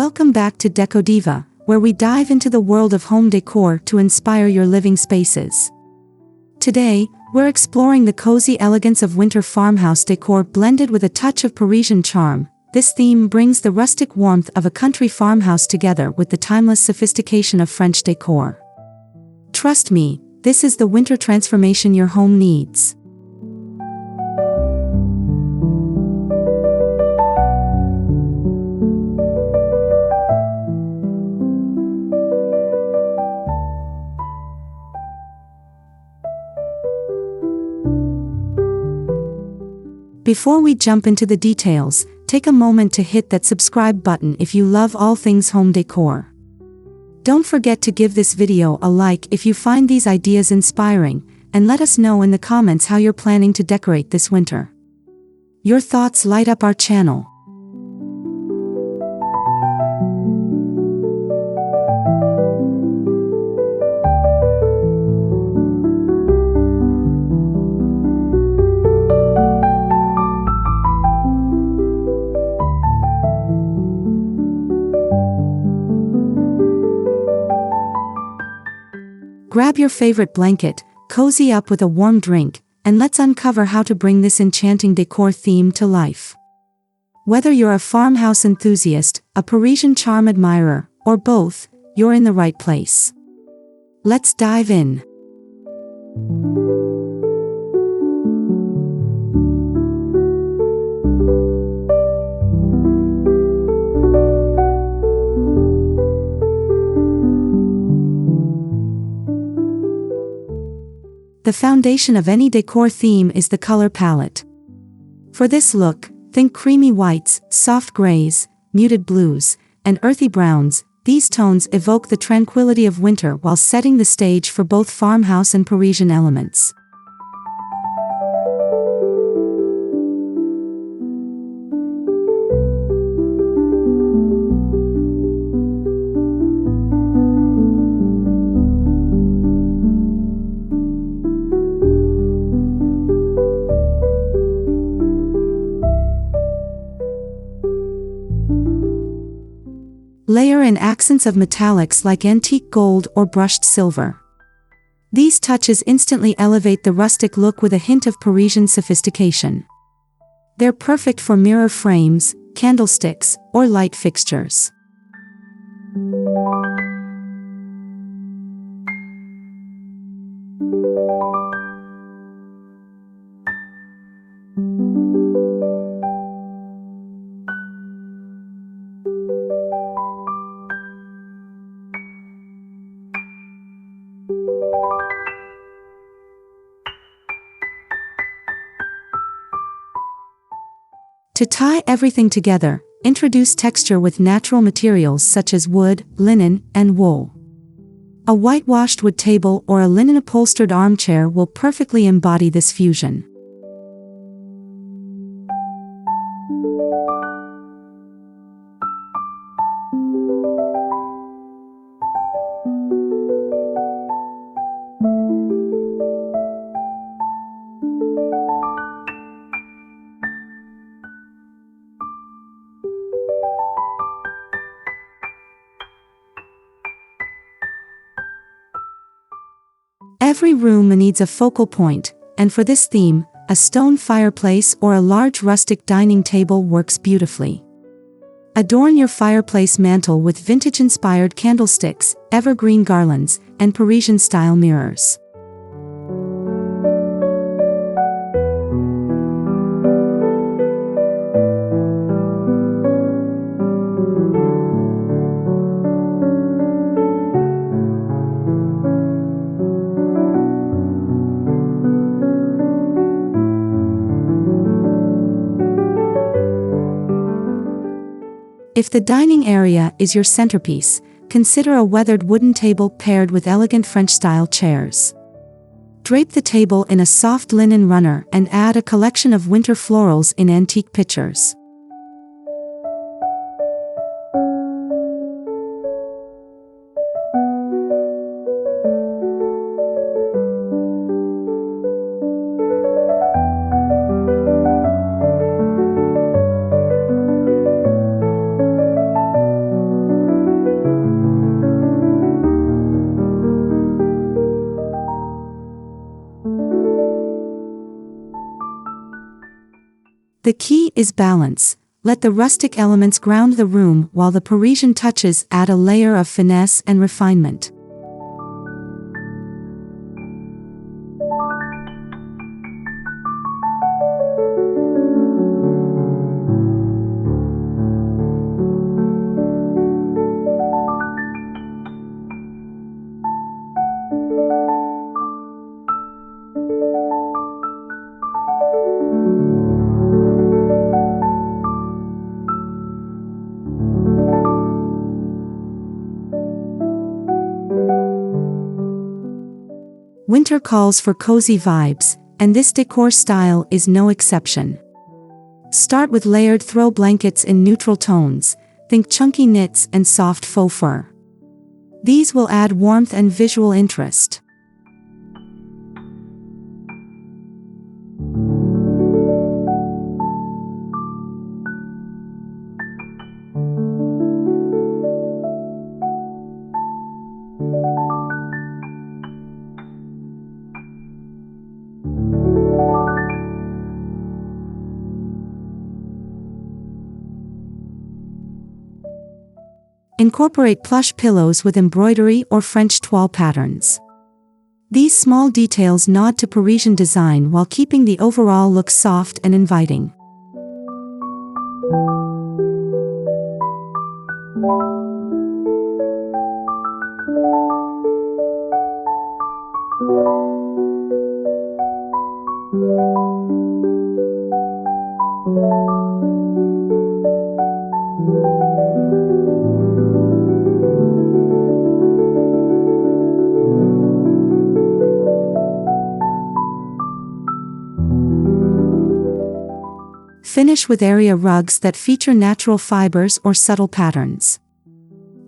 Welcome back to Deco Diva, where we dive into the world of home decor to inspire your living spaces. Today, we're exploring the cozy elegance of winter farmhouse decor blended with a touch of Parisian charm. This theme brings the rustic warmth of a country farmhouse together with the timeless sophistication of French decor. Trust me, this is the winter transformation your home needs. Before we jump into the details, take a moment to hit that subscribe button if you love all things home decor. Don't forget to give this video a like if you find these ideas inspiring, and let us know in the comments how you're planning to decorate this winter. Your thoughts light up our channel. Grab your favorite blanket, cozy up with a warm drink, and let's uncover how to bring this enchanting decor theme to life. Whether you're a farmhouse enthusiast, a Parisian charm admirer, or both, you're in the right place. Let's dive in. The foundation of any decor theme is the color palette. For this look, think creamy whites, soft grays, muted blues, and earthy browns. These tones evoke the tranquility of winter while setting the stage for both farmhouse and Parisian elements. Layer in accents of metallics like antique gold or brushed silver. These touches instantly elevate the rustic look with a hint of Parisian sophistication. They're perfect for mirror frames, candlesticks, or light fixtures. To tie everything together, introduce texture with natural materials such as wood, linen, and wool. A whitewashed wood table or a linen-upholstered armchair will perfectly embody this fusion. Every room needs a focal point, and for this theme, a stone fireplace or a large rustic dining table works beautifully. Adorn your fireplace mantle with vintage-inspired candlesticks, evergreen garlands, and Parisian-style mirrors. If the dining area is your centerpiece, consider a weathered wooden table paired with elegant French-style chairs. Drape the table in a soft linen runner and add a collection of winter florals in antique pitchers. The key is balance. Let the rustic elements ground the room while the Parisian touches add a layer of finesse and refinement. Winter calls for cozy vibes, and this decor style is no exception. Start with layered throw blankets in neutral tones. Think chunky knits and soft faux fur. These will add warmth and visual interest. Incorporate plush pillows with embroidery or French toile patterns. These small details nod to Parisian design while keeping the overall look soft and inviting. Finish with area rugs that feature natural fibers or subtle patterns.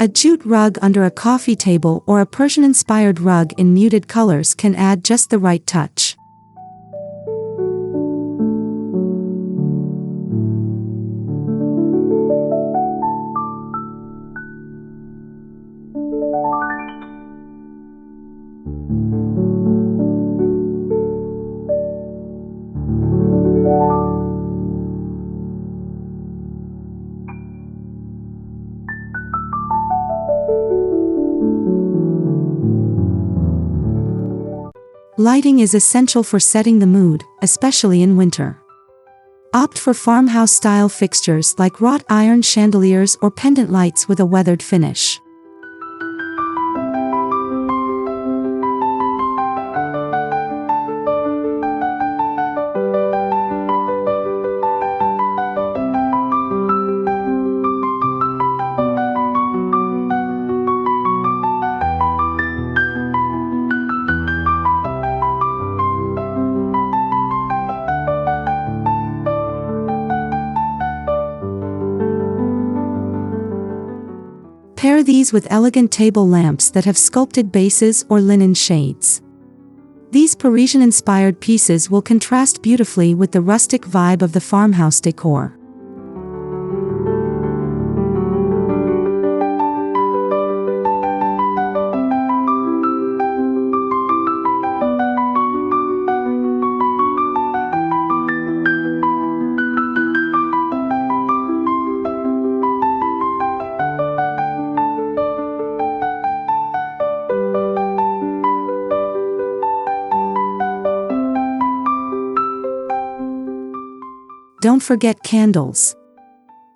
A jute rug under a coffee table or a Persian-inspired rug in muted colors can add just the right touch. Lighting is essential for setting the mood, especially in winter. Opt for farmhouse-style fixtures like wrought iron chandeliers or pendant lights with a weathered finish. Pair these with elegant table lamps that have sculpted bases or linen shades. These Parisian-inspired pieces will contrast beautifully with the rustic vibe of the farmhouse decor. Don't forget candles.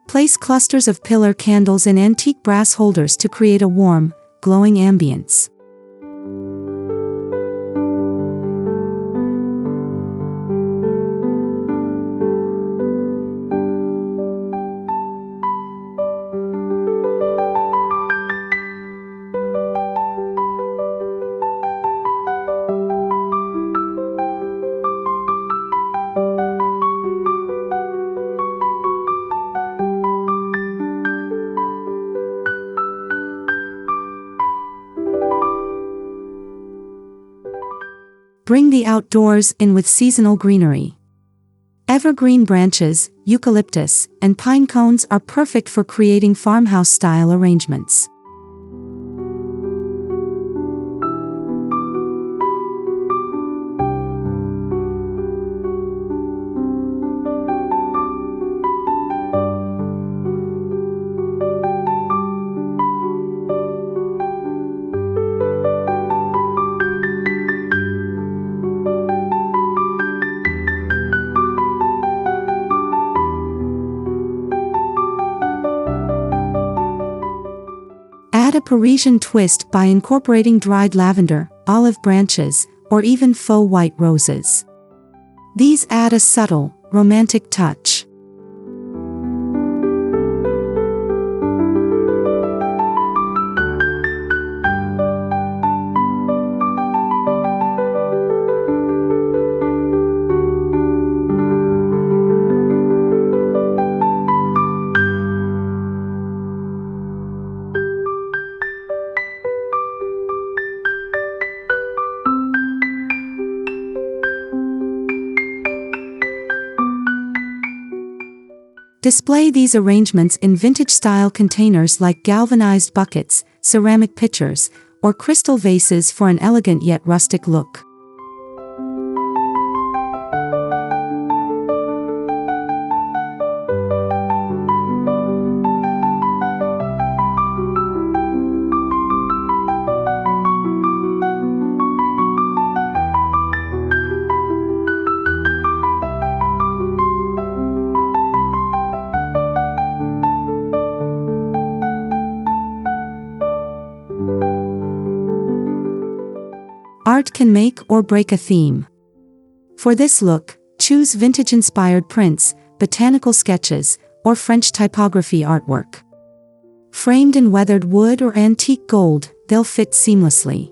Place clusters of pillar candles in antique brass holders to create a warm, glowing ambience. Bring the outdoors in with seasonal greenery. Evergreen branches, eucalyptus, and pine cones are perfect for creating farmhouse-style arrangements. Parisian twist by incorporating dried lavender, olive branches, or even faux white roses. These add a subtle, romantic touch. Display these arrangements in vintage-style containers like galvanized buckets, ceramic pitchers, or crystal vases for an elegant yet rustic look. Art can make or break a theme. For this look, choose vintage-inspired prints, botanical sketches, or French typography artwork. Framed in weathered wood or antique gold, they'll fit seamlessly.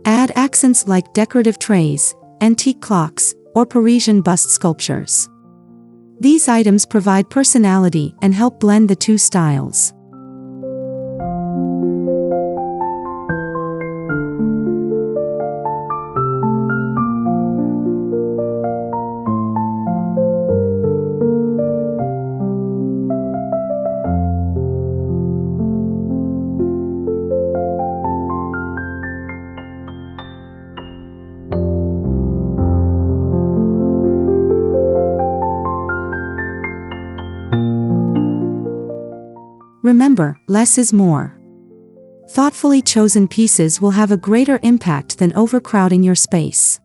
Add accents like decorative trays, antique clocks, or Parisian bust sculptures. These items provide personality and help blend the two styles. Remember, less is more. Thoughtfully chosen pieces will have a greater impact than overcrowding your space.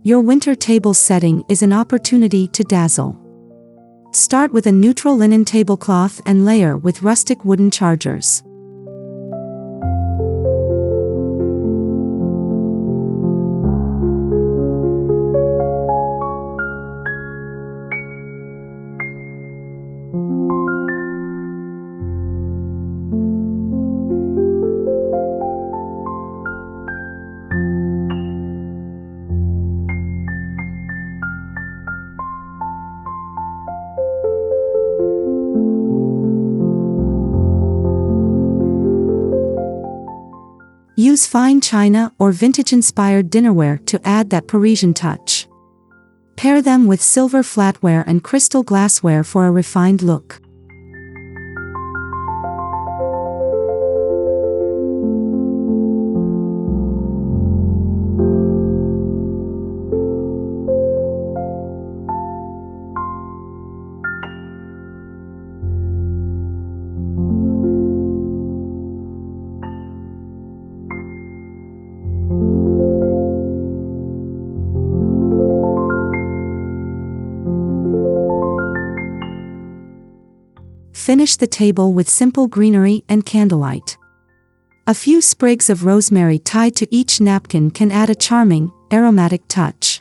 Your winter table setting is an opportunity to dazzle. Start with a neutral linen tablecloth and layer with rustic wooden chargers. Use fine china or vintage-inspired dinnerware to add that Parisian touch. Pair them with silver flatware and crystal glassware for a refined look. Finish the table with simple greenery and candlelight. A few sprigs of rosemary tied to each napkin can add a charming, aromatic touch.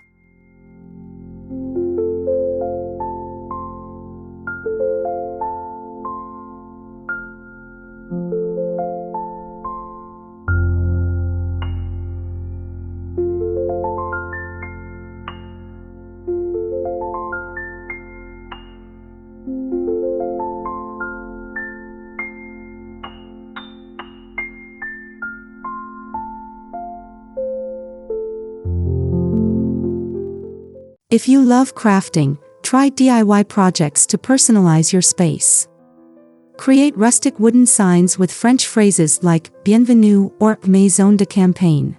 If you love crafting, try DIY projects to personalize your space. Create rustic wooden signs with French phrases like Bienvenue or Maison de Campagne.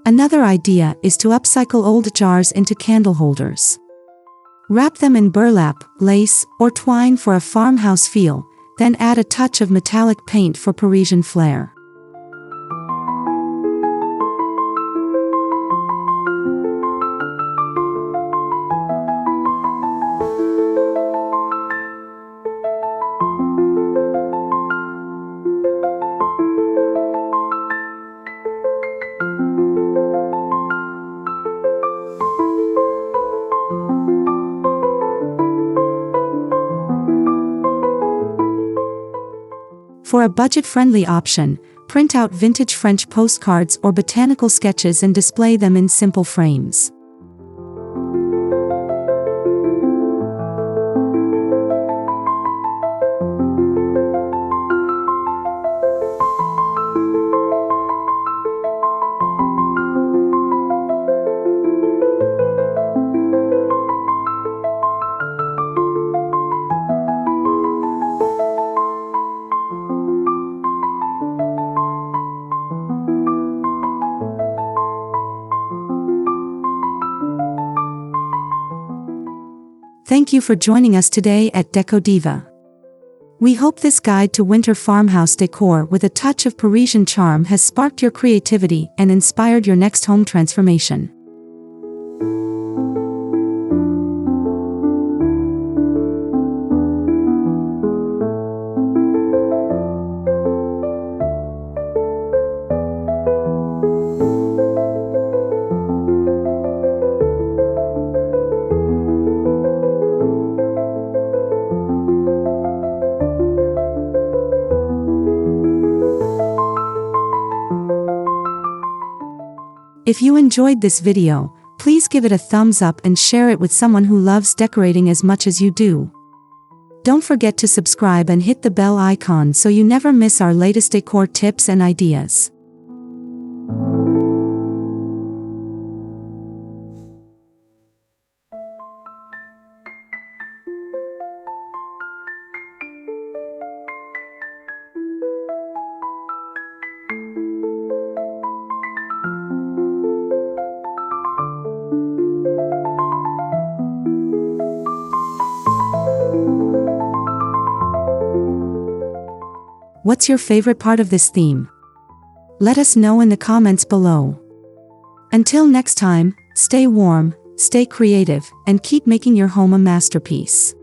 Another idea is to upcycle old jars into candle holders. Wrap them in burlap, lace, or twine for a farmhouse feel, then add a touch of metallic paint for Parisian flair. For a budget-friendly option, print out vintage French postcards or botanical sketches and display them in simple frames. Thank you for joining us today at Decor Diva. We hope this guide to winter farmhouse decor with a touch of Parisian charm has sparked your creativity and inspired your next home transformation. If you enjoyed this video, please give it a thumbs up and share it with someone who loves decorating as much as you do. Don't forget to subscribe and hit the bell icon so you never miss our latest decor tips and ideas. What's your favorite part of this theme? Let us know in the comments below. Until next time, stay warm, stay creative, and keep making your home a masterpiece.